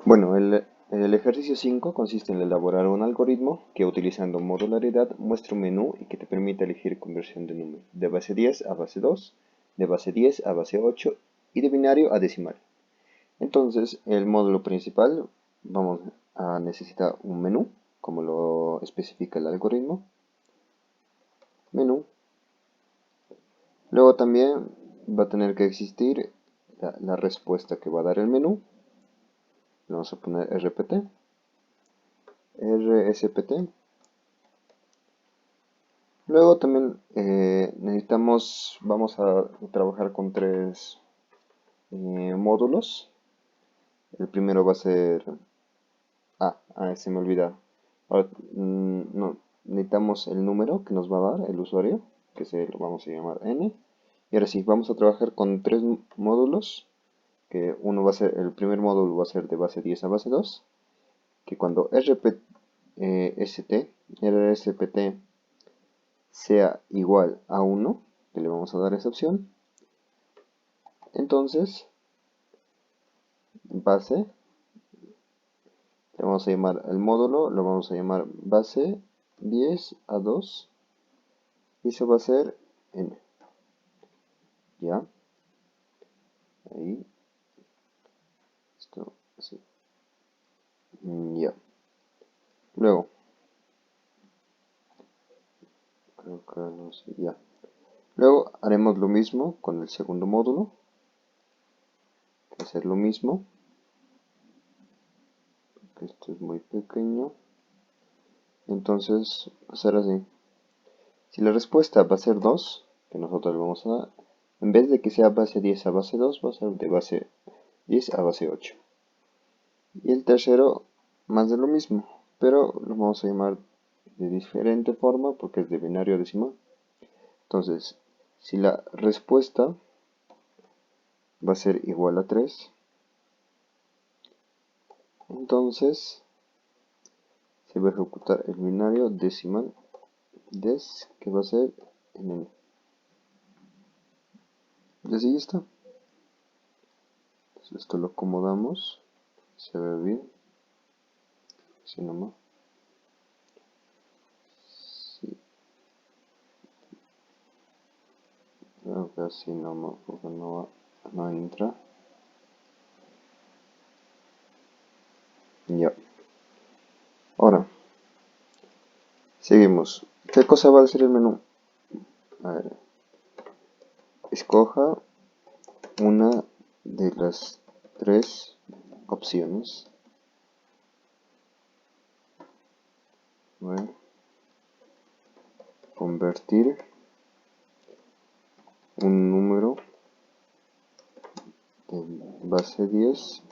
Bueno, el ejercicio 5 consiste en elaborar un algoritmo que utilizando modularidad muestra un menú y que te permite elegir conversión de número de base 10 a base 2, de base 10 a base 8 y de binario a decimal. Entonces, el módulo principal vamos a necesitar un menú, como lo especifica el algoritmo, menú. Luego también va a tener que existir la respuesta que va a dar el menú. Le vamos a poner RPT, RSPT. Luego también vamos a trabajar con tres módulos. El primero va a ser, se me olvida. Ahora, no, necesitamos el número que nos va a dar el usuario, que se lo vamos a llamar n. Y ahora sí, vamos a trabajar con tres módulos, que uno va a ser, el primer módulo va a ser de base 10 a base 2, que cuando RSPT sea igual a 1, que le vamos a dar esa opción, entonces base, le vamos a llamar el módulo, lo vamos a llamar base 10 a 2 y eso va a ser n. Ya, ahí, esto, así. Ya. Luego, creo que no sé, ya. Luego haremos lo mismo con el segundo módulo, hacer lo mismo, que esto es muy pequeño. Entonces, va a ser así. Si la respuesta va a ser 2, que nosotros le vamos a dar, en vez de que sea base 10 a base 2, va a ser de base 10 a base 8. Y el tercero, más de lo mismo, pero lo vamos a llamar de diferente forma porque es de binario decimal. Entonces, si la respuesta va a ser igual a 3, entonces se va a ejecutar el binario decimal des, que va a ser en n. Y así está. Entonces esto lo acomodamos, se ve bien, así nomás. Sí, creo que así nomás, porque no entra. Ya. Ahora, seguimos. ¿Qué cosa va a decir el menú? A ver, escoja una de las tres opciones. Bueno, convertir un número de base 10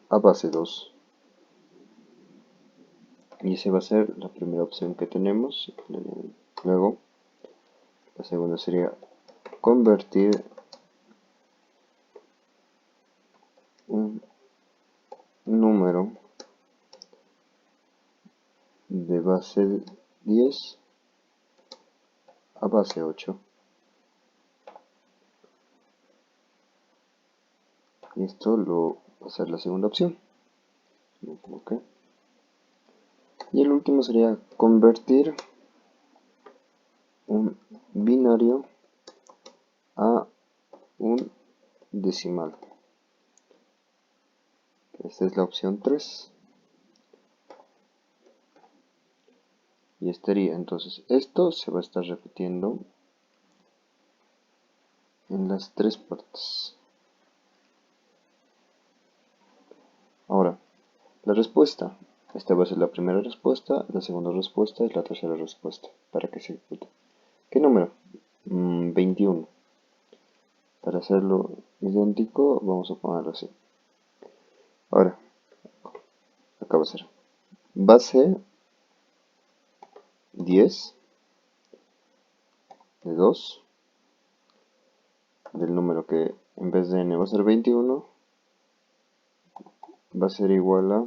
a base 2. Y esa va a ser la primera opción que tenemos. Luego, la segunda sería convertir un número de base 10 a base 8. Y esto lo va a ser la segunda opción. Okay. Y el último sería convertir un binario a un decimal. Esta es la opción 3. Y estaría, entonces, esto se va a estar repitiendo en las tres partes. Ahora, la respuesta. Esta va a ser la primera respuesta, la segunda respuesta y la tercera respuesta para que se ejecute. ¿Qué número? 21. Para hacerlo idéntico, vamos a ponerlo así. Ahora, acá va a ser base 10 de 2 del número que en vez de n va a ser 21, va a ser igual a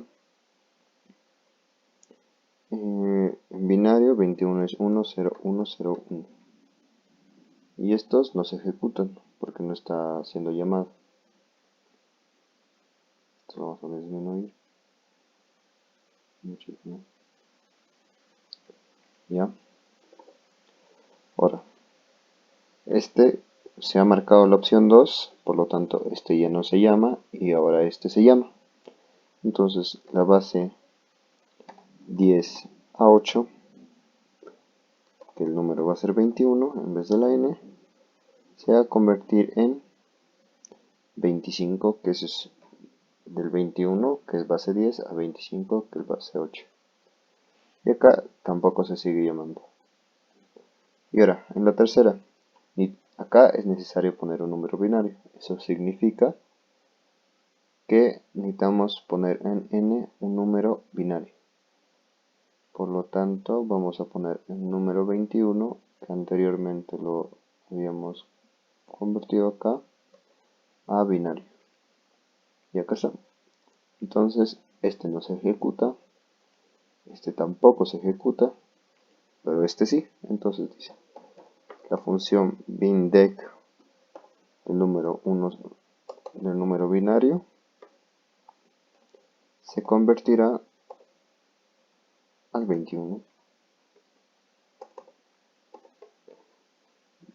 en binario 21 es 1, 0, 1, 0, 1. Y estos no se ejecutan porque no está siendo llamado. esto lo vamos a disminuir. Ya. Ahora, este se ha marcado la opción 2, por lo tanto este ya no se llama y ahora este se llama. Entonces la base 10 a 8, que el número va a ser 21 en vez de la n, se va a convertir en 25, que es del 21, que es base 10, a 25, que es base 8. Y acá tampoco se sigue llamando. Y ahora, en la tercera, acá es necesario poner un número binario. Eso significa que necesitamos poner en n un número binario. Por lo tanto, vamos a poner el número 21, que anteriormente lo habíamos convertido acá, a binario. Y acá está. Entonces, este no se ejecuta, este tampoco se ejecuta, pero este sí. Entonces dice, la función bindec del número 1 del número binario se convertirá al 21.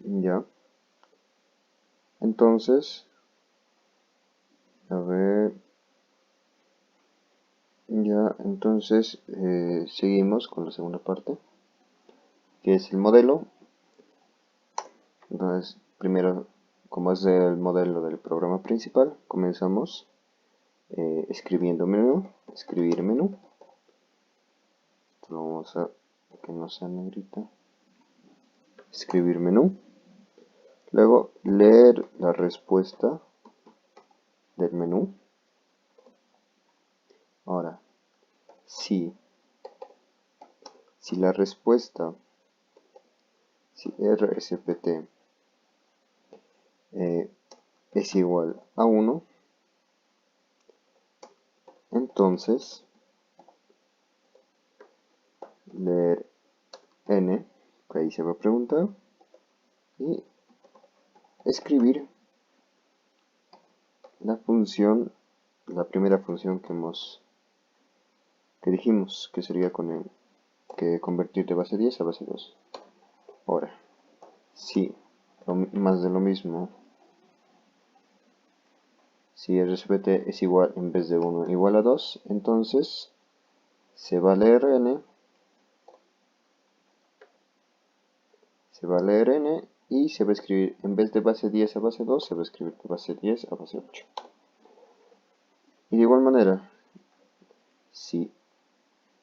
Ya. Entonces, a ver, ya, entonces seguimos con la segunda parte, que es el modelo. Entonces, primero, como es el modelo del programa principal, comenzamos escribiendo menú, escribir menú. Esto lo vamos a que no sea negrita. Escribir menú. Luego, leer la respuesta del menú. Ahora, si la respuesta, si RSPT es igual a 1, entonces leer n, que ahí se va a preguntar, y escribir la función, la primera función que dijimos, que sería con el que convertir de base 10 a base 2. Ahora, si más de lo mismo, si RSPT es igual, en vez de 1 igual a 2, entonces se va a leer n, y se va a escribir, en vez de base 10 a base 2, se va a escribir de base 10 a base 8. Y de igual manera, si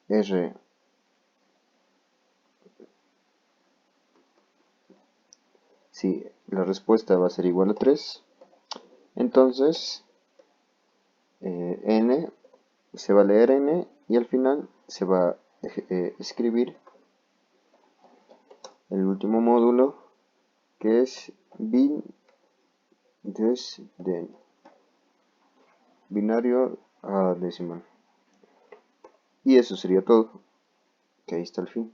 R si la respuesta va a ser igual a 3, entonces n se va a leer n y al final se va a escribir el último módulo, que es bin desden, binario a decimal. Y eso sería todo, que ahí está el fin.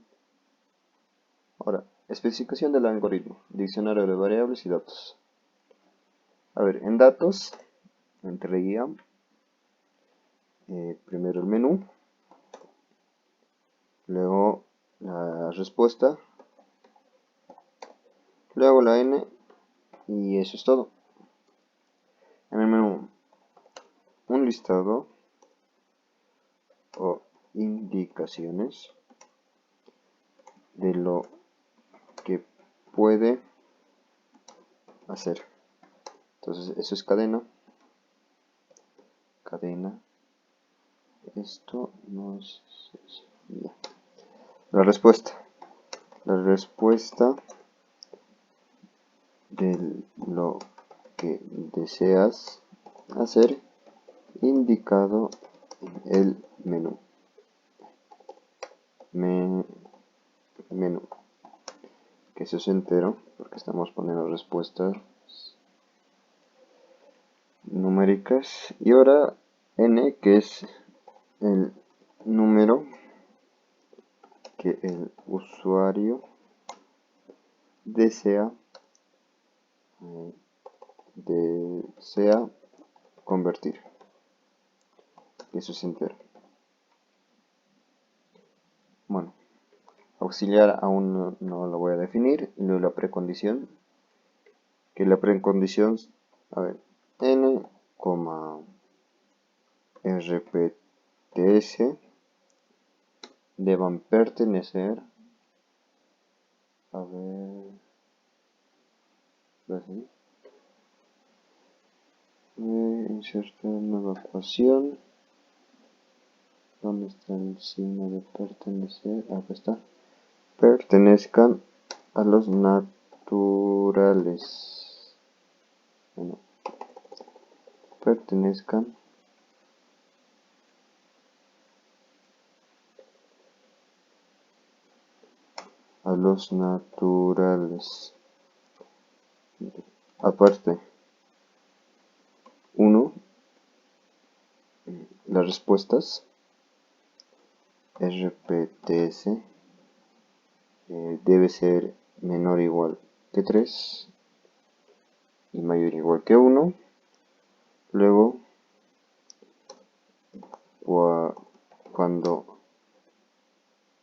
Ahora, especificación del algoritmo, diccionario de variables y datos. A ver, en datos, entreguía primero el menú, luego la respuesta, luego la n, y eso es todo. En el menú, un listado o indicaciones de lo que puede hacer. Entonces eso es cadena. Esto no es ya. La respuesta de lo que deseas hacer indicado en el menú. Menú, que eso es entero porque estamos poniendo respuestas numéricas. Y ahora n, que es el número que el usuario desea convertir. que eso es entero. Bueno, auxiliar aún no lo voy a definir. Y luego la precondición, que la precondición, a ver, n, rpts deban pertenecer, a ver, insertar nueva ecuación. ¿Dónde está el signo de pertenecer? Acá está. Pertenezcan a los naturales. Bueno, pertenezcan a los naturales. Aparte, 1. Las respuestas RPTS debe ser menor o igual que 3 y mayor o igual que 1. Luego, cuando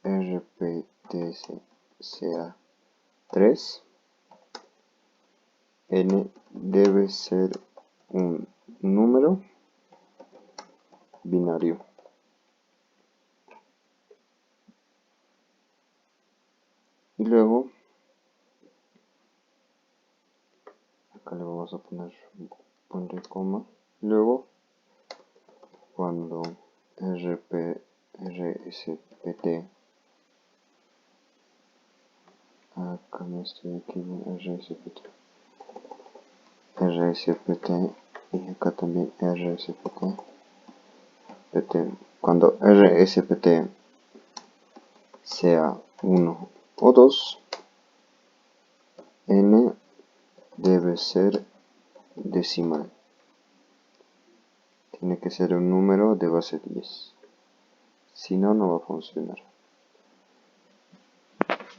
RPTS sea 3, n debe ser un número binario. Y luego, acá le vamos a poner coma. Luego, cuando RSPT, acá no estoy aquí, RSPT y acá también RSPT. Cuando RSPT sea 1 o 2, n debe ser decimal. Tiene que ser un número de base 10. Si no, no va a funcionar.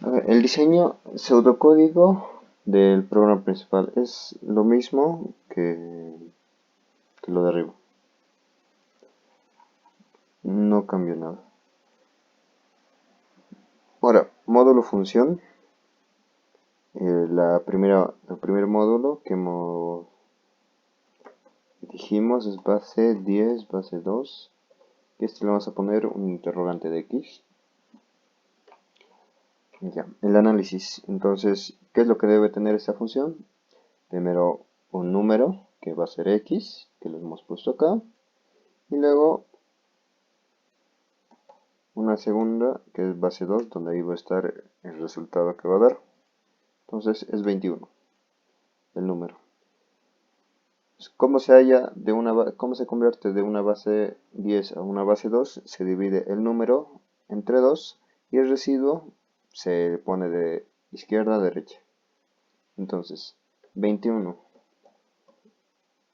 A ver, el diseño pseudocódigo del programa principal es lo mismo que lo de arriba. No cambió nada. Ahora, módulo función. El primer módulo que dijimos es base 10, base 2. Y este le vamos a poner un interrogante de x. Ya, el análisis. Entonces, ¿qué es lo que debe tener esta función? Primero un número que va a ser x, que lo hemos puesto acá. Y luego una segunda que es base 2, donde ahí va a estar el resultado que va a dar. Entonces es 21 el número. ¿Cómo se convierte de una base 10 a una base 2? Se divide el número entre 2 y el residuo se pone de izquierda a derecha. Entonces, 21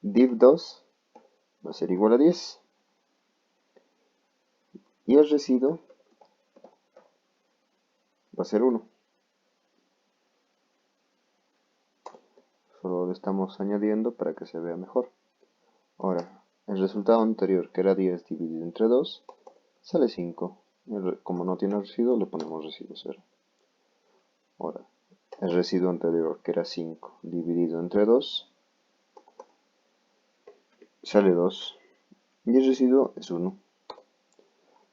div 2 va a ser igual a 10 y el residuo va a ser 1. Solo lo estamos añadiendo para que se vea mejor. Ahora, el resultado anterior, que era 10 dividido entre 2, sale 5. Como no tiene residuo, le ponemos residuo 0. Ahora, el residuo anterior, que era 5 dividido entre 2, sale 2. Y el residuo es 1.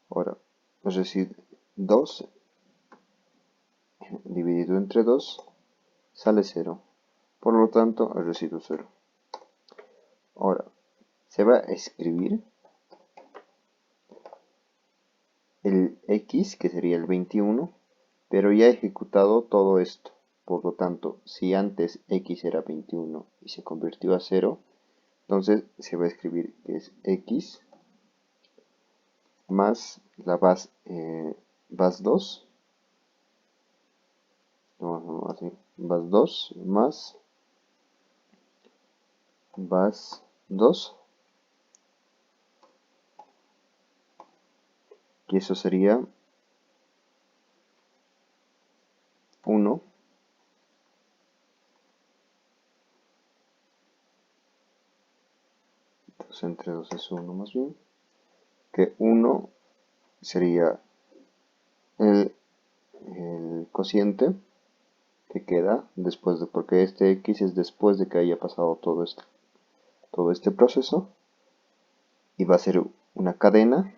Ahora, el residuo 2 dividido entre 2 sale 0. Por lo tanto, el residuo 0. Ahora, se va a escribir el x, que sería el 21, pero ya he ejecutado todo esto. Por lo tanto, si antes x era 21 y se convirtió a 0, entonces se va a escribir que es x más la base 2, así, base 2 más base 2, que eso sería 1 entonces entre 2 es 1 más bien, que 1 sería el cociente que queda después de, porque este x es después de que haya pasado todo este proceso, y va a ser una cadena,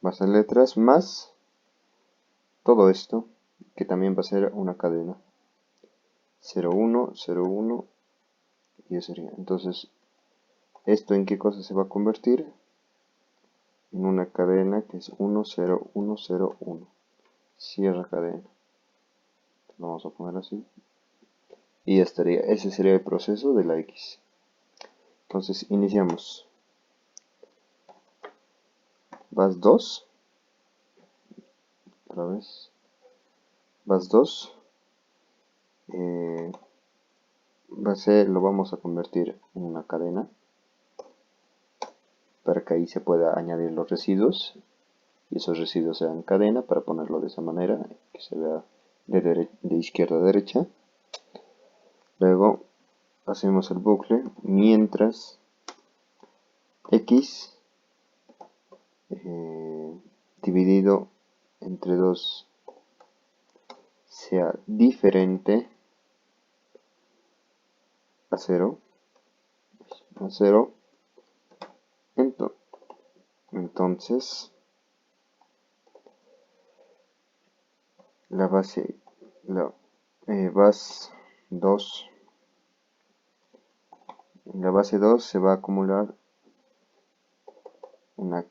va a ser letras más todo esto, que también va a ser una cadena, 0, 1, 0, 1, y eso sería. Entonces, ¿esto en qué cosa se va a convertir? En una cadena que es 1, 0, 1, 0, 1. Cierra cadena. Lo vamos a poner así. Y ese sería el proceso de la X. Entonces, iniciamos. Vas 2. Otra vez. Vas 2. Lo vamos a convertir en una cadena para que ahí se pueda añadir los residuos y esos residuos sean cadena, para ponerlo de esa manera que se vea de izquierda a derecha. Luego hacemos el bucle mientras x dividido entre 2 sea diferente a 0, entonces la base, base 2, en la base 2 se va a acumular una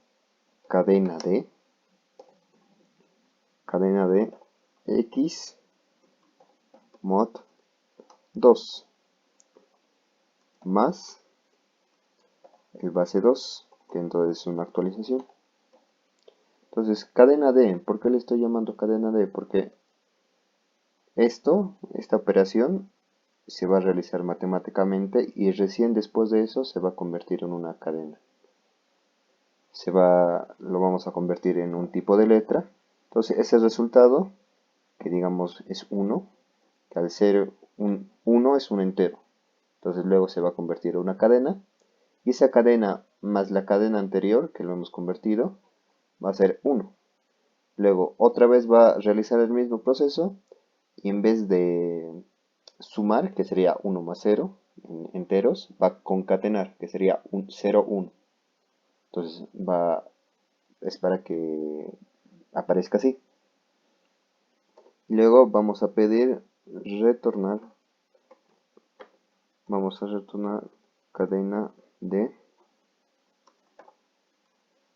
cadena de x mod 2 más el base 2, que entonces es una actualización. Entonces, cadena D, ¿por qué le estoy llamando cadena D? Porque esta operación se va a realizar matemáticamente y recién después de eso se va a convertir en una cadena. Lo vamos a convertir en un tipo de letra. Entonces, ese resultado, que digamos es 1, que al ser 1 es un entero. Entonces, luego se va a convertir en una cadena. Y esa cadena más la cadena anterior, que lo hemos convertido, va a ser 1. Luego, otra vez va a realizar el mismo proceso. Y en vez de sumar, que sería 1 más 0 en enteros, va a concatenar, que sería 0, 1. Entonces es para que aparezca así. Luego vamos a pedir retornar. Vamos a retornar cadena de.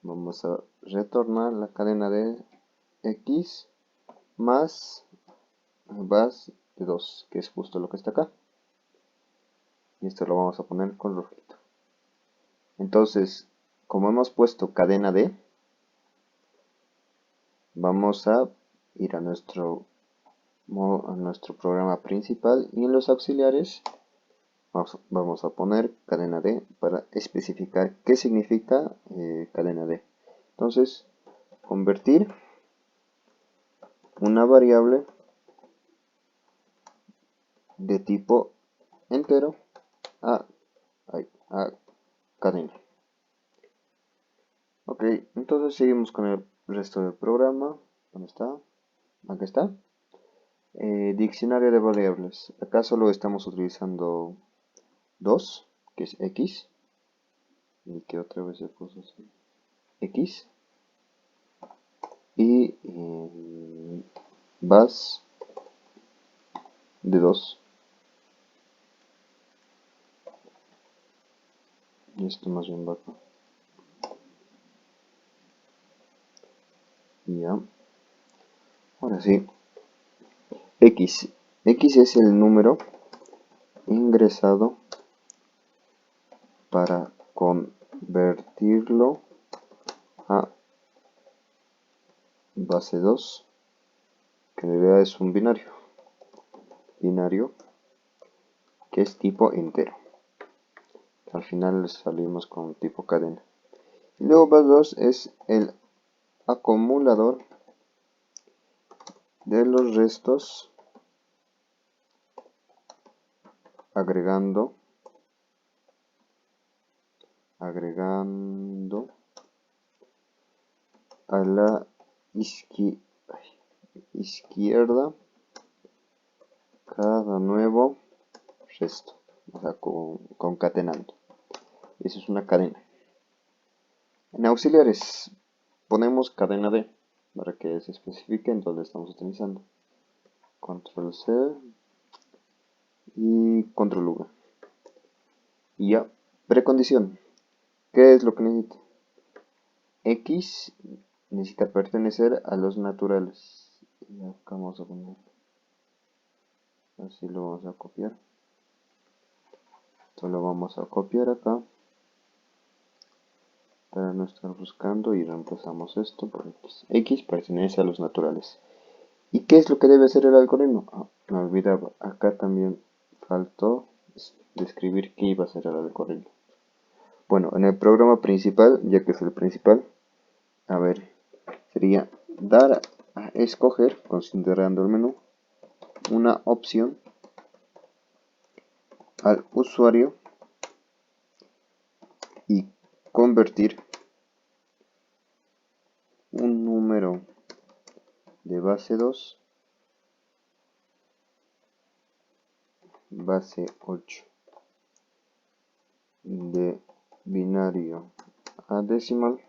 Vamos a retornar la cadena de x más base de 2, que es justo lo que está acá. Y esto lo vamos a poner con rojito. Entonces, como hemos puesto cadena D, vamos a ir a nuestro programa principal, y en los auxiliares vamos a poner cadena D para especificar qué significa cadena D. Entonces, convertir una variable de tipo entero a cadena. Ok, entonces seguimos con el resto del programa. ¿Dónde está? Aquí está. Diccionario de variables. Acá solo estamos utilizando 2, que es x. Y que otra vez se puso así. X. Y base de 2. Y esto más bien va acá. Ya. Ahora sí. X. X es el número ingresado para convertirlo a base 2, que en realidad es un binario. Que es tipo entero. Al final salimos con tipo cadena. Y luego base 2 es el acumulador de los restos agregando a la izquierda cada nuevo resto, o sea, concatenando. Eso es una cadena. En auxiliares ponemos cadena D para que se especifique en dónde estamos utilizando. Control C y Control V. Y ya, precondición. ¿Qué es lo que necesita? X necesita pertenecer a los naturales. Y acá vamos a poner, así lo vamos a copiar. Esto lo vamos a copiar acá para no estar buscando y reemplazamos esto por X. X pertenece a los naturales. ¿Y qué es lo que debe hacer el algoritmo? Me olvidaba, acá también faltó describir qué iba a hacer el algoritmo. Bueno, en el programa principal, ya que es el principal, a ver, sería dar a escoger, considerando el menú, una opción al usuario y convertir un número de base 2, base 8, de binario a decimal,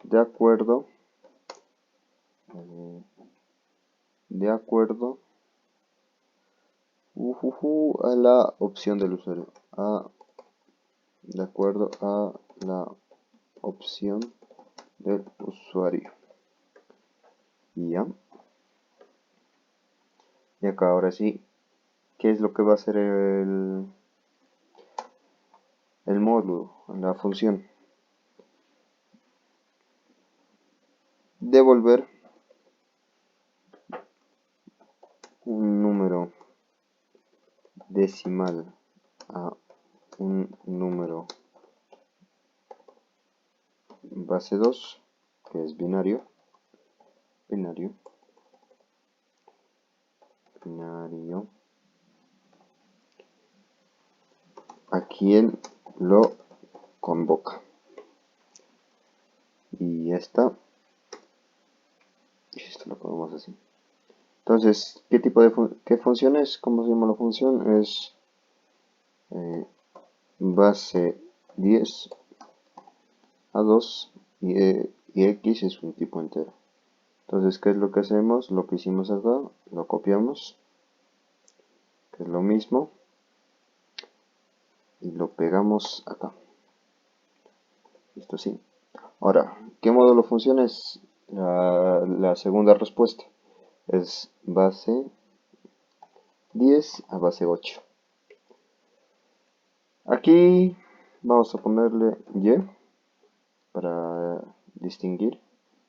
de acuerdo a la opción del usuario, de acuerdo a la opción del usuario. Y ya. Y acá ahora sí, ¿qué es lo que va a hacer el módulo, la función? Devolver un número decimal a un número base 2, que es binario, binario, a quien lo convoca. Y ya está. Esto lo podemos así. Entonces, ¿qué tipo de qué función es? ¿Cómo se llama la función? Es base 10 a 2 y x es un tipo entero. Entonces, ¿qué es lo que hacemos? Lo que hicimos acá, lo copiamos, que es lo mismo, y lo pegamos acá. Esto sí. Ahora, ¿qué módulo funciona? Es la segunda respuesta. Es base 10 a base 8. Aquí vamos a ponerle y para distinguir.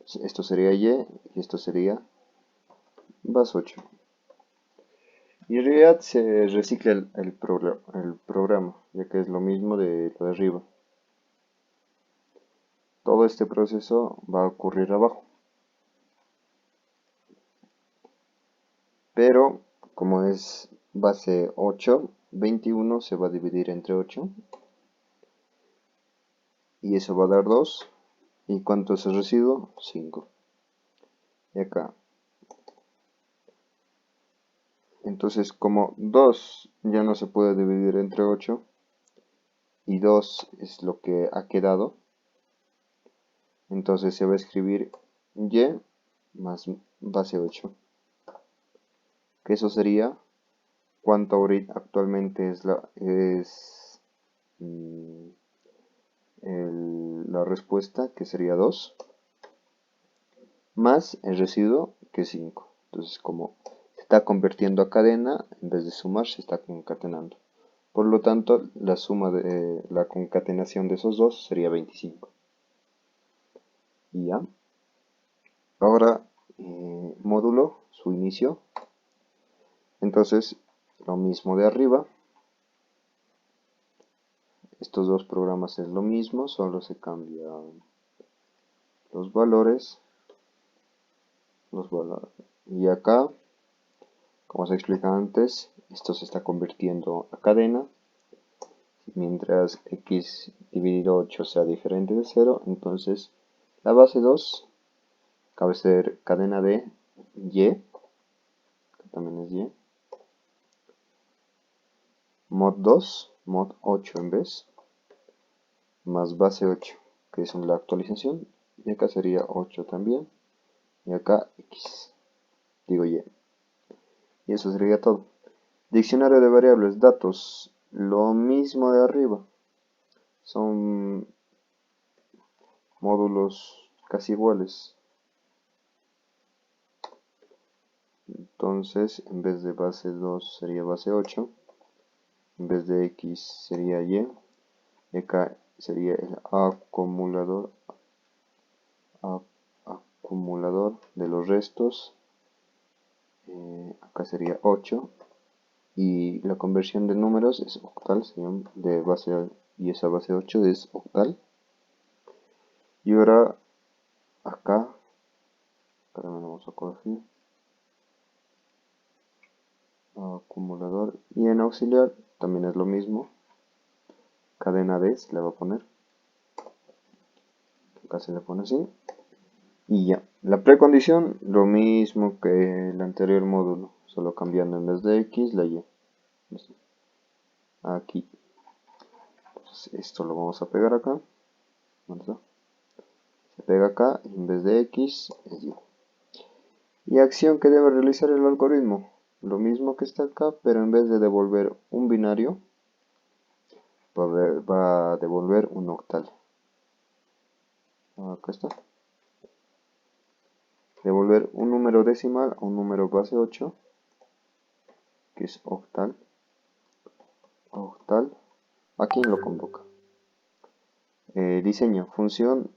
Esto sería y esto sería base 8. Y en realidad se recicla el programa, ya que es lo mismo de lo de arriba. Todo este proceso va a ocurrir abajo. Pero como es base 8, 21 se va a dividir entre 8. Y eso va a dar 2. ¿Y cuánto es el residuo? 5. Y acá. Entonces como 2 ya no se puede dividir entre 8. Y 2 es lo que ha quedado. Entonces se va a escribir y más base 8. Que eso sería cuánto actualmente es la respuesta, que sería 2, más el residuo, que es 5. Entonces, como se está convirtiendo a cadena, en vez de sumar, se está concatenando. Por lo tanto, la suma de la concatenación de esos dos sería 25. Y ya. Ahora, módulo, su inicio. Entonces, lo mismo de arriba. Estos dos programas es lo mismo, solo se cambian los valores. Y acá, como se explica antes, esto se está convirtiendo a cadena. mientras x dividido 8 sea diferente de 0, entonces la base 2 cabe ser cadena de y, que también es y, mod 2, mod 8 en vez, más base 8, que es la actualización, y acá sería 8 también, y acá x, digo y. Y eso sería todo. Diccionario de variables, datos, lo mismo de arriba. Son módulos casi iguales. Entonces, en vez de base 2 sería base 8. En vez de x sería y. Y acá sería el acumulador de los restos. Acá sería 8. Y la conversión de números es octal, de base, y esa base 8 es octal. Y ahora acá también vamos a corregir acumulador, y en auxiliar también es lo mismo, cadena D se le va a poner, acá se le pone así, y ya. La precondición, lo mismo que el anterior módulo, solo cambiando en vez de x la y, aquí. Entonces esto lo vamos a pegar acá, se pega acá, y en vez de x es y. Y acción que debe realizar el algoritmo, lo mismo que está acá, pero en vez de devolver un binario, va a devolver un octal. Acá está. Devolver un número decimal a un número base 8, que es octal. ¿A quién lo convoca? Diseño, función,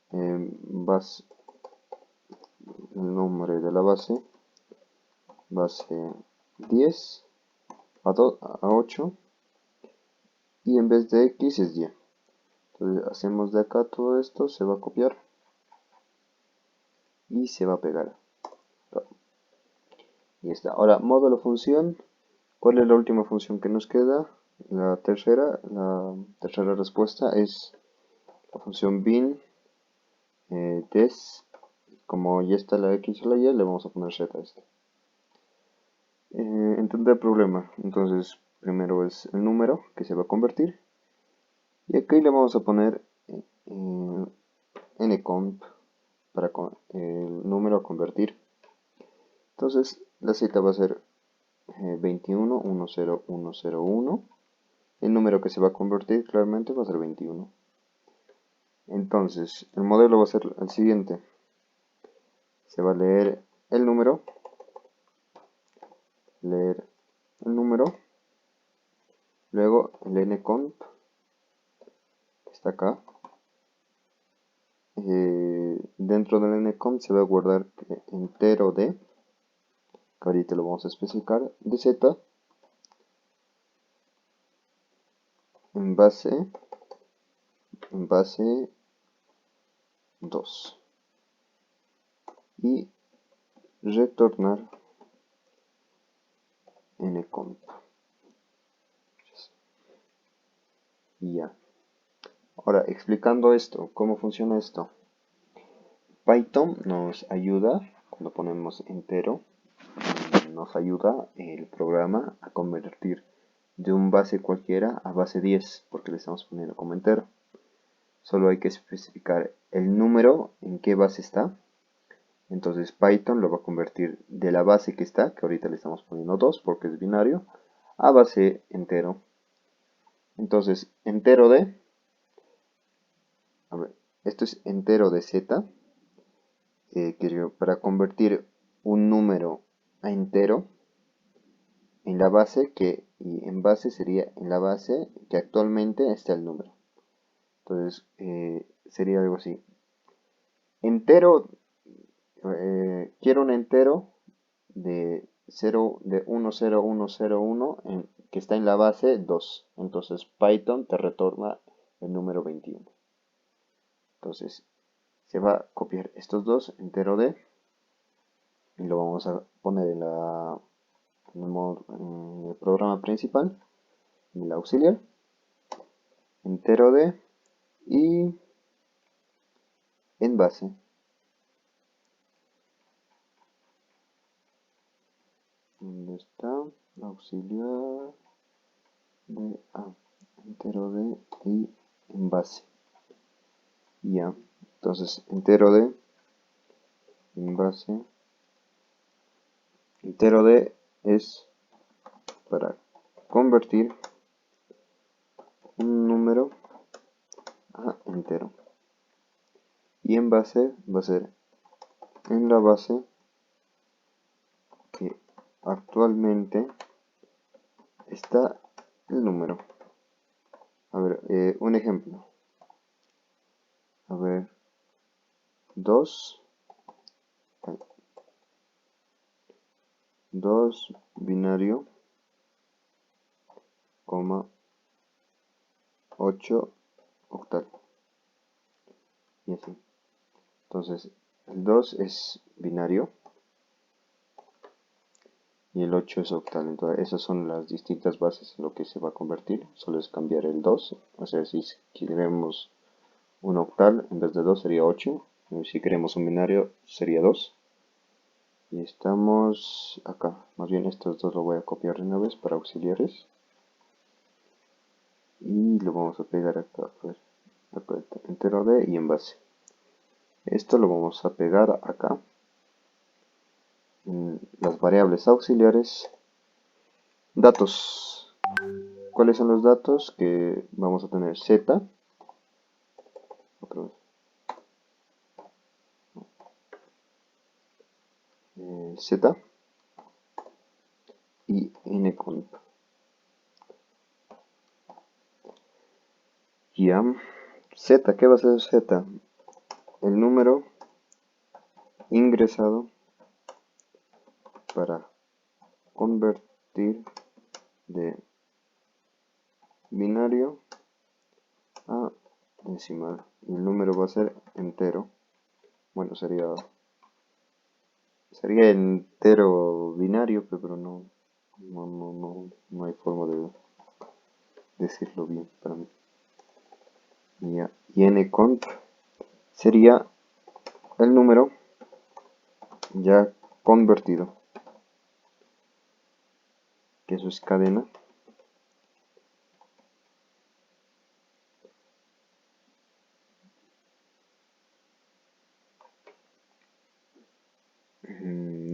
base, el nombre de la base 10 a 8, y en vez de x es y. Entonces hacemos de acá todo esto, se va a copiar y se va a pegar. Y está. Ahora, módulo función. ¿Cuál es la última función que nos queda? La tercera respuesta es la función bin des. Como ya está la x o la y, le vamos a poner z a esto. Entender el problema. Entonces, primero es el número que se va a convertir. Y aquí le vamos a poner ncomp para el número a convertir. Entonces, la z va a ser 21, 10101. El número que se va a convertir claramente va a ser 21. Entonces, el modelo va a ser el siguiente. Se va a leer el número, luego el ncomp, que está acá. Dentro del ncomp se va a guardar entero de, que ahorita lo vamos a especificar, de z, en base 2, y retornar ncomp. Y ya. Ahora, explicando esto, ¿cómo funciona esto? Python nos ayuda, cuando ponemos entero, nos ayuda el programa a convertir de un base cualquiera a base 10, porque le estamos poniendo como entero. Solo hay que especificar el número en qué base está. Entonces Python lo va a convertir de la base que está, que ahorita le estamos poniendo 2 porque es binario, a base entero. Entonces, entero de, a ver, esto es entero de z, que para convertir un número a entero en la base y en base sería en la base que actualmente está el número. Entonces, sería algo así. Entero, quiero un entero de 10101 que está en la base 2. Entonces Python te retorna el número 21. Entonces se va a copiar estos dos, entero de, y lo vamos a poner en el programa principal. el auxiliar, entero de y en base. ¿Dónde está? Auxiliar de A, entero de y en base. Ya, entonces entero de en base. Entero de es para convertir un número a entero. Y en base va a ser en la base que actualmente está el número. A ver, un ejemplo. A ver, 2 binario, coma, 8 octal. Y así. Entonces, el 2 es binario y el 8 es octal. Entonces, esas son las distintas bases en lo que se va a convertir. Solo es cambiar el 2. O sea, si queremos un octal, en vez de 2 sería 8. Si queremos un binario, sería 2. Y estamos acá. Más bien estos dos lo voy a copiar de una vez para auxiliares. Y lo vamos a pegar acá. A ver, acá está, entero de y en base. Esto lo vamos a pegar acá. En las variables auxiliares. Datos. ¿Cuáles son los datos? Que vamos a tener z. Otra vez. Z y ncont. Ya. Z, ¿qué va a ser z? El número ingresado para convertir de binario a decimal. Y el número va a ser entero. Bueno, sería entero binario, pero no hay forma de decirlo bien para mí. Y ncont sería el número ya convertido, que eso es cadena.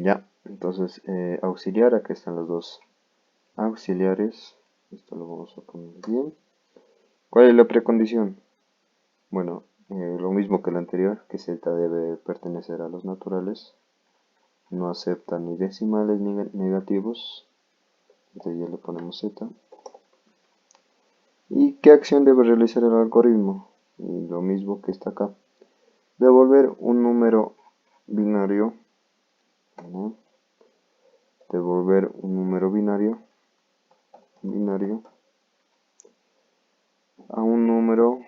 Ya, entonces auxiliar, acá están los dos auxiliares. Esto lo vamos a poner bien. ¿Cuál es la precondición? Bueno, lo mismo que el anterior, que z debe pertenecer a los naturales. No acepta ni decimales ni negativos. Entonces ya le ponemos z. ¿Y qué acción debe realizar el algoritmo? Y lo mismo que está acá. Devolver un número binario. ¿No? Devolver un número binario a un número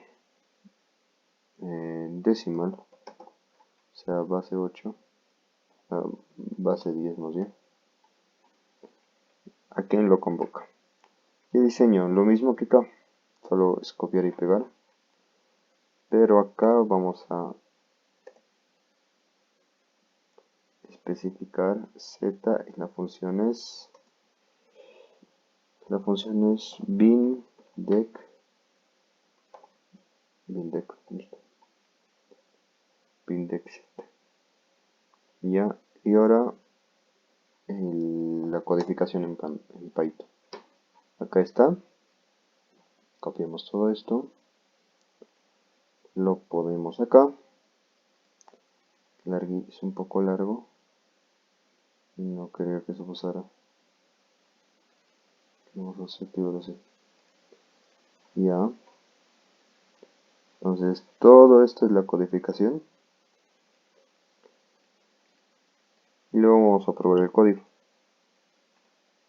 decimal, o sea, base 8, base 10 más bien. ¿A quién lo convoca? Y diseño, lo mismo que acá, solo es copiar y pegar, pero acá vamos a especificar z y la función es bindec, ya, y ahora la codificación en Python. Acá está, copiamos todo esto, lo ponemos acá, es un poco largo, no quería que eso pasara, vamos a activar así, ya. Entonces todo esto es la codificación y luego vamos a probar el código,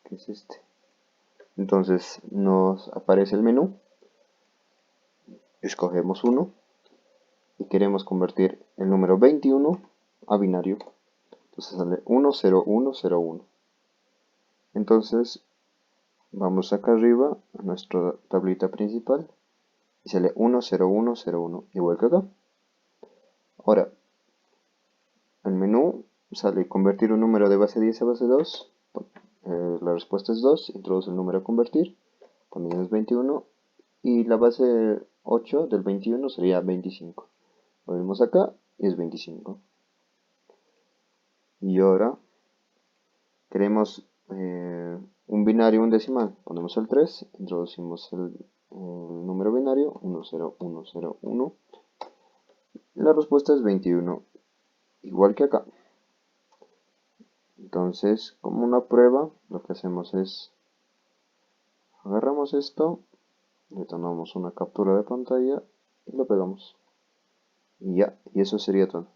que es este. Entonces nos aparece el menú, escogemos uno y queremos convertir el número 21 a binario. Entonces sale 10101. Entonces Vamos acá arriba a nuestra tablita principal y sale 10101, igual que acá. Ahora, el menú sale convertir un número de base 10 a base 2. La respuesta es 2. Introduce el número a convertir. También es 21. Y la base 8 del 21 sería 25. Lo vemos acá y es 25. Y ahora queremos un binario, un decimal. Ponemos el 3. Introducimos el número binario 10101. La respuesta es 21. Igual que acá. Entonces, como una prueba, lo que hacemos es agarramos esto, le tomamos una captura de pantalla y lo pegamos. Y ya, y eso sería todo.